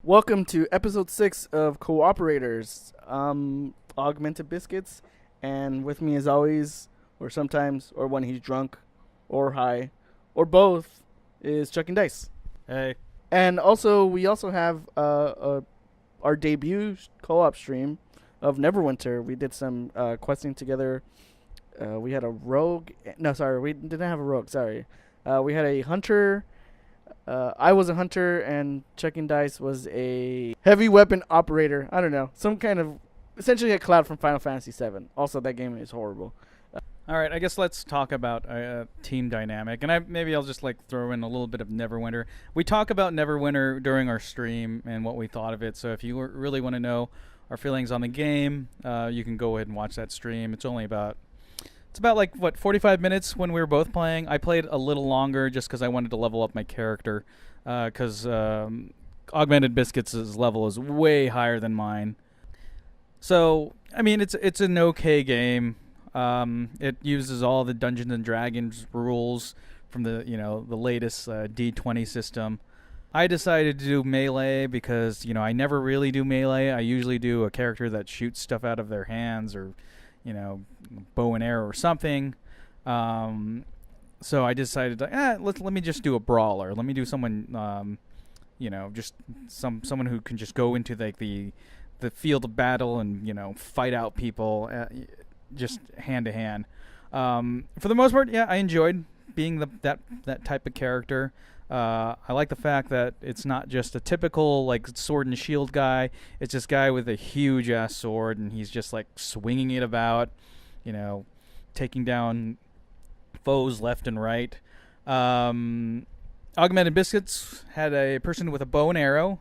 Welcome to episode 6 of coOperators. Augmented Biscuits, and with me as always, or sometimes, or when he's drunk, or high, or both, is Chuck and Dice. Hey. And also, we also have our debut co-op stream of Neverwinter. We did some questing together. We had a rogue. No, sorry, we didn't have a rogue. Sorry, we had a hunter. I was a hunter, and Checking Dice was a heavy weapon operator. I don't know, some kind of essentially a cloud from Final Fantasy VII. Also, that game is horrible. All right, I guess let's talk about team dynamic, and I'll just like throw in a little bit of Neverwinter. We talk about Neverwinter during our stream and what we thought of it. So if you really want to know our feelings on the game, you can go ahead and watch that stream. It's about like 45 minutes when we were both playing. I played a little longer just because I wanted to level up my character, because Augmented Biscuits' level is way higher than mine. So I mean, it's an okay game. It uses all the Dungeons and Dragons rules from the latest D20 system. I decided to do melee because I never really do melee. I usually do a character that shoots stuff out of their hands or bow and arrow or something. So I decided let me just do a brawler. Let me do someone just someone who can just go into like the field of battle and fight out people just hand to hand. For the most part, yeah, I enjoyed being that type of character. I like the fact that it's not just a typical like sword and shield guy. It's this guy with a huge ass sword, and he's just like swinging it about, taking down foes left and right. Augmented Biscuits had a person with a bow and arrow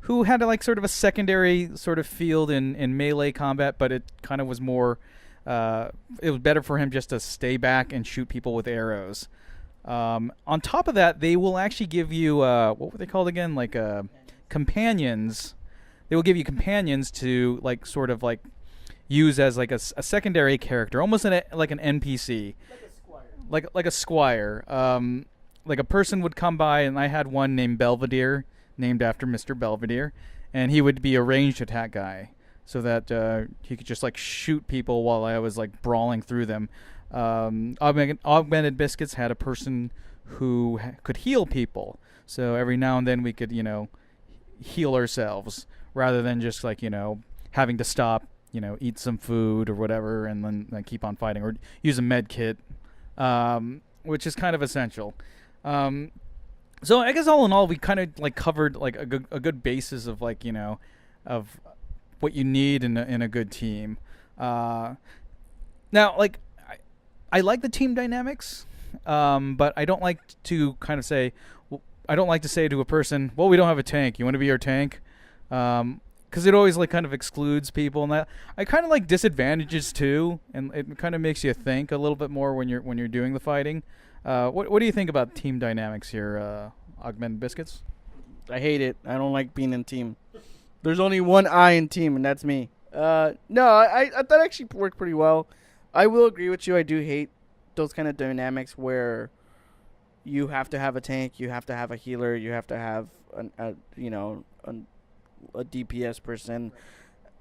who had like sort of a secondary sort of field in melee combat, but it kind of was more. It was better for him just to stay back and shoot people with arrows. On top of that, they will actually give you what were they called again? Like companions. They will give you companions to like sort of like use as like a secondary character, almost like an NPC, like a squire. Like a person would come by, and I had one named Belvedere, named after Mr. Belvedere, and he would be a ranged attack guy, so that he could just like shoot people while I was like brawling through them. Augmented Biscuits had a person who could heal people, so every now and then we could heal ourselves rather than just like having to stop, eat some food or whatever and then keep on fighting, or use a med kit, which is kind of essential. So I guess all in all, we kind of like covered like a good basis of like of what you need in a good team. Now, like I like the team dynamics, but I don't like to kind of say. I don't like to say to a person, "Well, we don't have a tank. You want to be our tank?" Because it always like kind of excludes people, and that I kind of like disadvantages too, and it kind of makes you think a little bit more when you're doing the fighting. What do you think about team dynamics here, Augmented Biscuits? I hate it. I don't like being in team. There's only one I in team, and that's me. No, I thought it actually worked pretty well. I will agree with you. I do hate those kind of dynamics where you have to have a tank, you have to have a healer, you have to have a DPS person.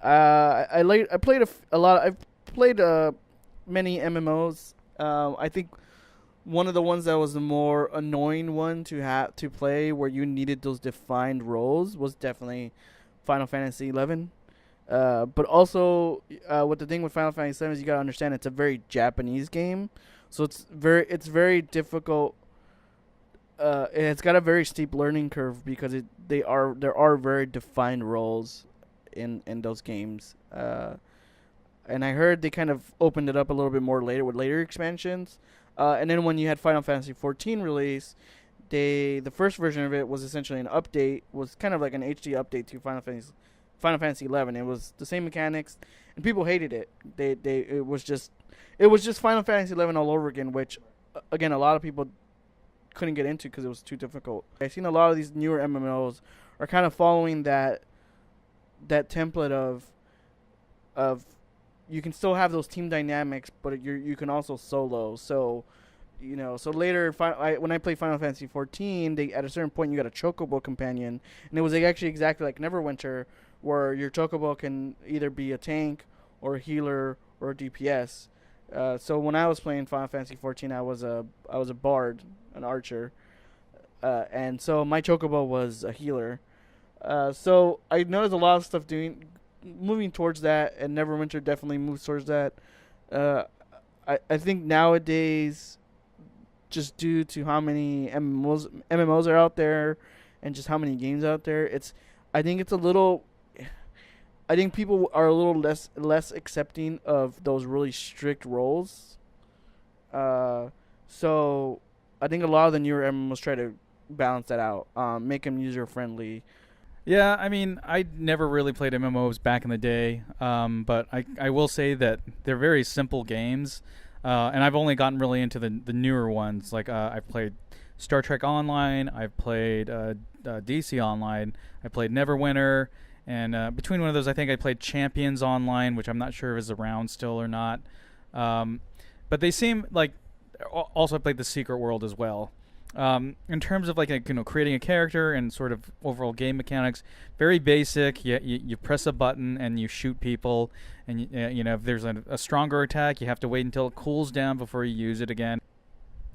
I played a lot. I've played many MMOs. I think one of the ones that was the more annoying one to have to play, where you needed those defined roles, was definitely Final Fantasy 11. But also, what the thing with Final Fantasy 7 is, you gotta understand it's a very Japanese game, so it's very difficult. It's got a very steep learning curve because there are very defined roles in those games. And I heard they kind of opened it up a little bit more later with later expansions. And then when you had Final Fantasy 14 release, the first version of it was essentially an update, was kind of like an HD update to Final Fantasy 11. It was the same mechanics, and people hated it. It was just Final Fantasy 11 all over again, which again a lot of people couldn't get into because it was too difficult. I've seen a lot of these newer MMOs are kind of following that template of you can still have those team dynamics, but you can also solo. So So later, when I played Final Fantasy 14, at a certain point you got a chocobo companion, and it was like actually exactly like Neverwinter, where your chocobo can either be a tank or a healer or a DPS. So when I was playing Final Fantasy 14, I was a bard, an archer, and so my chocobo was a healer. So I noticed a lot of stuff moving towards that, and Neverwinter definitely moves towards that. Uh, I think nowadays, just due to how many MMOs are out there, and just how many games out there, I think it's a little. I think people are a little less accepting of those really strict roles. So I think a lot of the newer MMOs try to balance that out, make them user friendly. Yeah, I mean, I never really played MMOs back in the day, but I will say that they're very simple games, and I've only gotten really into the newer ones. Like I've played Star Trek Online, I've played DC Online, I played Neverwinter, and between one of those, I think I played Champions Online, which I'm not sure if is around still or not. But they seem like. Also, I played the Secret World as well. In terms of creating a character and sort of overall game mechanics, very basic. You press a button and you shoot people, and if there's a stronger attack, you have to wait until it cools down before you use it again.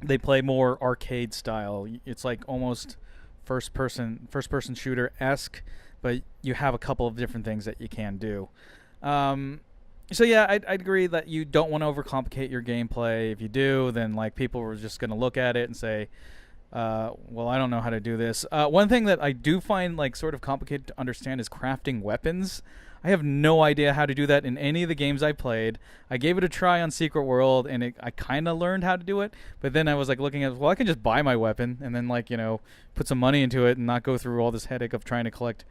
They play more arcade style. It's like almost first person shooter esque, but you have a couple of different things that you can do. So yeah, I'd agree that you don't want to overcomplicate your gameplay. If you do, then people are just going to look at it and say, well, I don't know how to do this. One thing that I do find sort of complicated to understand is crafting weapons. I have no idea how to do that in any of the games I played. I gave it a try on Secret World, and I kind of learned how to do it. But then I was looking at, well, I can just buy my weapon and then put some money into it and not go through all this headache of trying to collect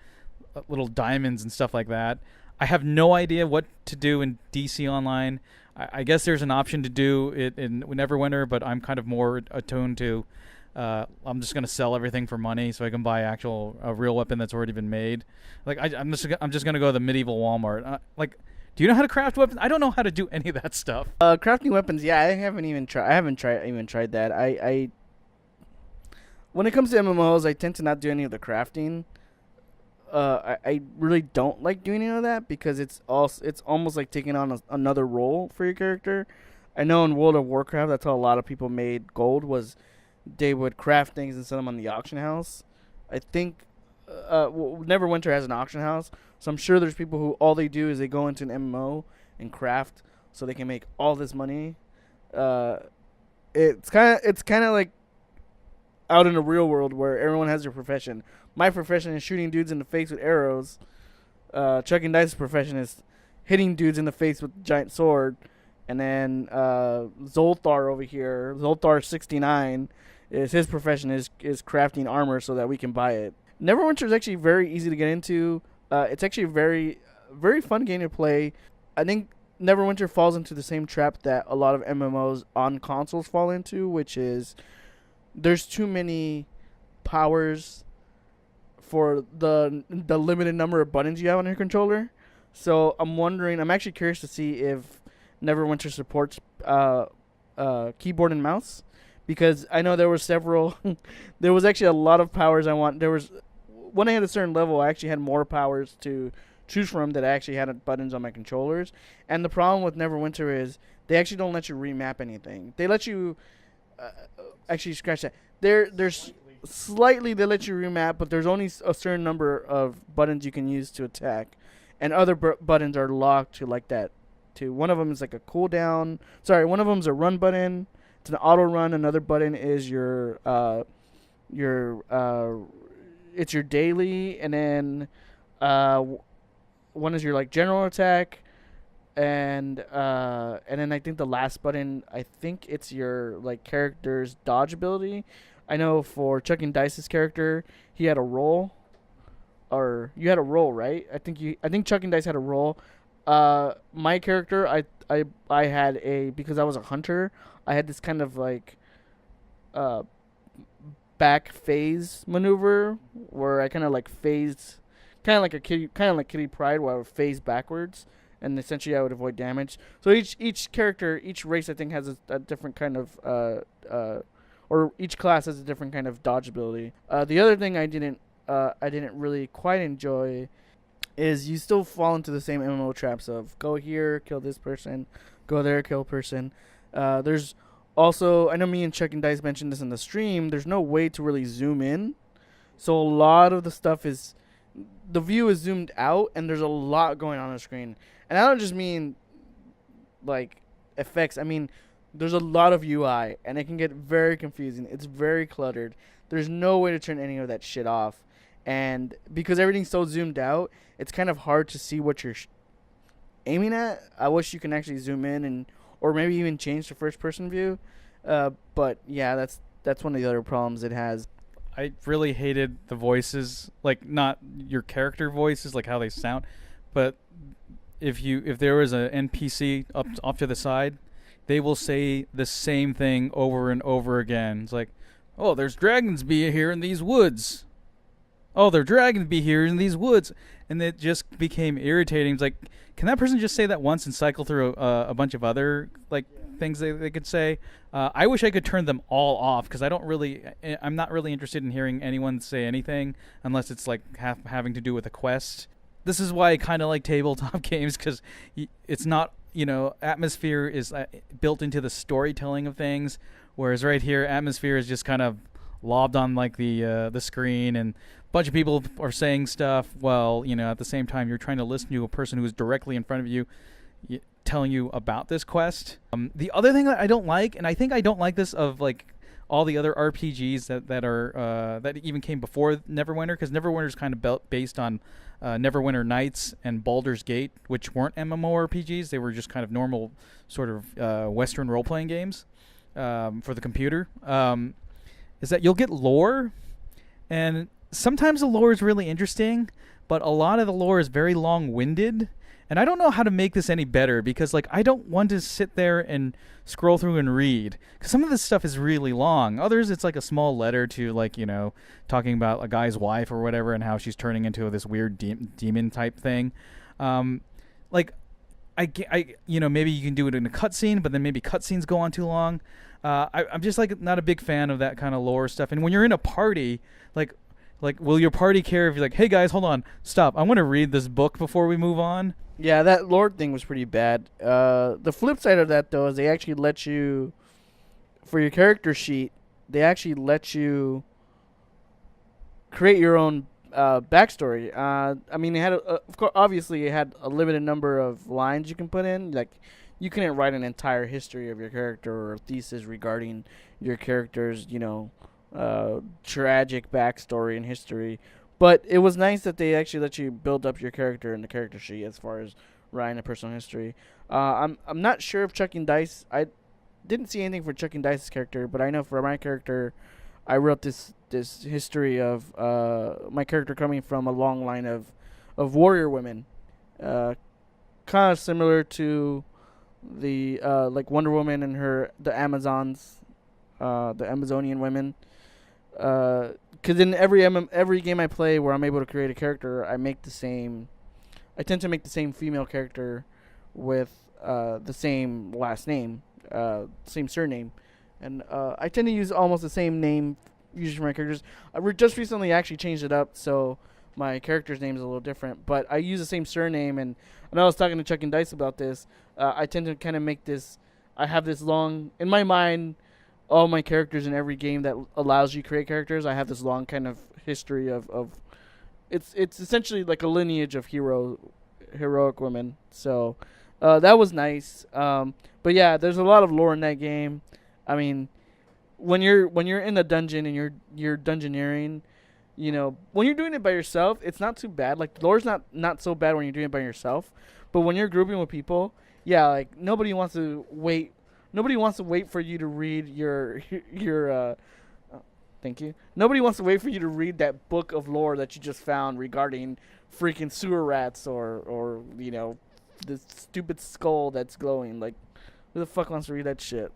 little diamonds and stuff like that. I have no idea what to do in DC Online. I guess there's an option to do it in Neverwinter, but I'm kind of more attuned to I'm just going to sell everything for money so I can buy a real weapon that's already been made. I'm just going to go to the medieval Walmart. Do you know how to craft weapons? I don't know how to do any of that stuff. Crafting weapons, yeah, I haven't tried that. I when it comes to MMOs, I tend to not do any of the crafting. I really don't like doing any of that because it's almost like taking on another role for your character. I know in World of Warcraft, that's how a lot of people made gold, was they would craft things and sell them on the auction house. I think Neverwinter has an auction house, so I'm sure there's people who all they do is they go into an MMO and craft so they can make all this money. It's kind of like out in the real world where everyone has their profession. My profession is shooting dudes in the face with arrows. Chuck and Dice's profession is hitting dudes in the face with a giant sword. And then Zoltar over here, Zoltar69, his profession is crafting armor so that we can buy it. Neverwinter is actually very easy to get into. It's actually a very, very fun game to play. I think Neverwinter falls into the same trap that a lot of MMOs on consoles fall into, which is there's too many powers for the limited number of buttons you have on your controller. So I'm actually curious to see if Neverwinter supports keyboard and mouse, because I know there were several. There was actually a lot of powers I want. There was when I had a certain level, I actually had more powers to choose from that I actually had buttons on my controllers. And the problem with Neverwinter is they actually don't let you remap anything. They let you actually scratch that. There's slightly they let you remap, but there's only a certain number of buttons you can use to attack, and other buttons are locked to that. One of them is like a cooldown. Sorry, one of them is a run button. It's an auto run. Another button is your it's your daily, and then one is your general attack, and then I think the last button, I think it's your character's dodge ability. I know for Chuck and Dice's character, he had a roll, or you had a roll, right? I think Chuck and Dice had a roll. My character, I had because I was a hunter, I had this kind of back phase maneuver where I kind of phased, kind of like Kitty Pryde, where I would phase backwards and essentially I would avoid damage. So each character, each race, I think has a different kind of or each class has a different kind of dodge ability. The other thing I didn't really quite enjoy is you still fall into the same MMO traps of go here, kill this person, go there, kill person. There's also, I know me and Chuck and Dice mentioned this in the stream, there's no way to really zoom in. So a lot of the stuff is, the view is zoomed out and there's a lot going on the screen. And I don't just mean like effects, I mean there's a lot of UI and it can get very confusing. It's very cluttered. There's no way to turn any of that shit off. And because everything's so zoomed out, it's kind of hard to see what you're aiming at. I wish you can actually zoom in and or maybe even change to first person view. But yeah, that's one of the other problems it has. I really hated the voices, like not your character voices, like how they sound, but if there was an NPC up off to the side, they will say the same thing over and over again. It's like, oh, there's dragons be here in these woods. Oh, there are dragons be here in these woods. And it just became irritating. It's like, can that person just say that once and cycle through a bunch of other like things they could say? I wish I could turn them all off because I'm not really interested in hearing anyone say anything unless it's like having to do with a quest. This is why I kind of like tabletop games because it's not, atmosphere is built into the storytelling of things, whereas right here, atmosphere is just kind of lobbed on like the screen, and a bunch of people are saying stuff while at the same time you're trying to listen to a person who is directly in front of you telling you about this quest. The other thing that I don't like, and I think I don't like this of like all the other RPGs that even came before Neverwinter, because Neverwinter is kind of based on Neverwinter Nights and Baldur's Gate, which weren't MMORPGs. They were just kind of normal sort of Western role-playing games for the computer. Is that you'll get lore, and sometimes the lore is really interesting, but a lot of the lore is very long-winded, and I don't know how to make this any better because like I don't want to sit there and scroll through and read because some of this stuff is really long. Others, it's like a small letter to like talking about a guy's wife or whatever and how she's turning into this weird demon type thing. Like I maybe you can do it in a cutscene, but then maybe cutscenes go on too long. I'm just like not a big fan of that kind of lore stuff. And when you're in a party, like will your party care if you're like, hey guys, hold on, stop, I want to read this book before we move on? Yeah, that lore thing was pretty bad. The flip side of that though is they actually let you, for your character sheet, they actually let you create your own backstory. I mean, it had of course, obviously, it had a limited number of lines you can put in. Like, you couldn't write an entire history of your character or a thesis regarding your character's, tragic backstory and history. But it was nice that they actually let you build up your character in the character sheet as far as writing a personal history. I'm not sure if Chucking Dice. I didn't see anything for Chucking Dice's character, but I know for my character, I wrote this history of my character coming from a long line of warrior women, kind of similar to the like Wonder Woman and the Amazons, the Amazonian women. Because in every game I play where I'm able to create a character, I tend to make the same female character with the same last name, same surname. And I tend to use almost the same name usually for my characters. I just recently actually changed it up, so my character's name is a little different. But I use the same surname, and I was talking to Chuck and Dice about this. I tend to kind of make this... I have this long... In my mind, all my characters in every game that allows you to create characters, I have this long kind of history of it's essentially like a lineage of heroic women. So that was nice. But yeah, there's a lot of lore in that game. I mean, when you're in the dungeon and you're dungeoneering, when you're doing it by yourself, it's not too bad. Like, lore's not so bad when you're doing it by yourself. But when you're grouping with people, yeah, like nobody wants to wait for you to read your thank you. Nobody wants to wait for you to read that book of lore that you just found regarding freaking sewer rats or the stupid skull that's glowing. Like, who the fuck wants to read that shit?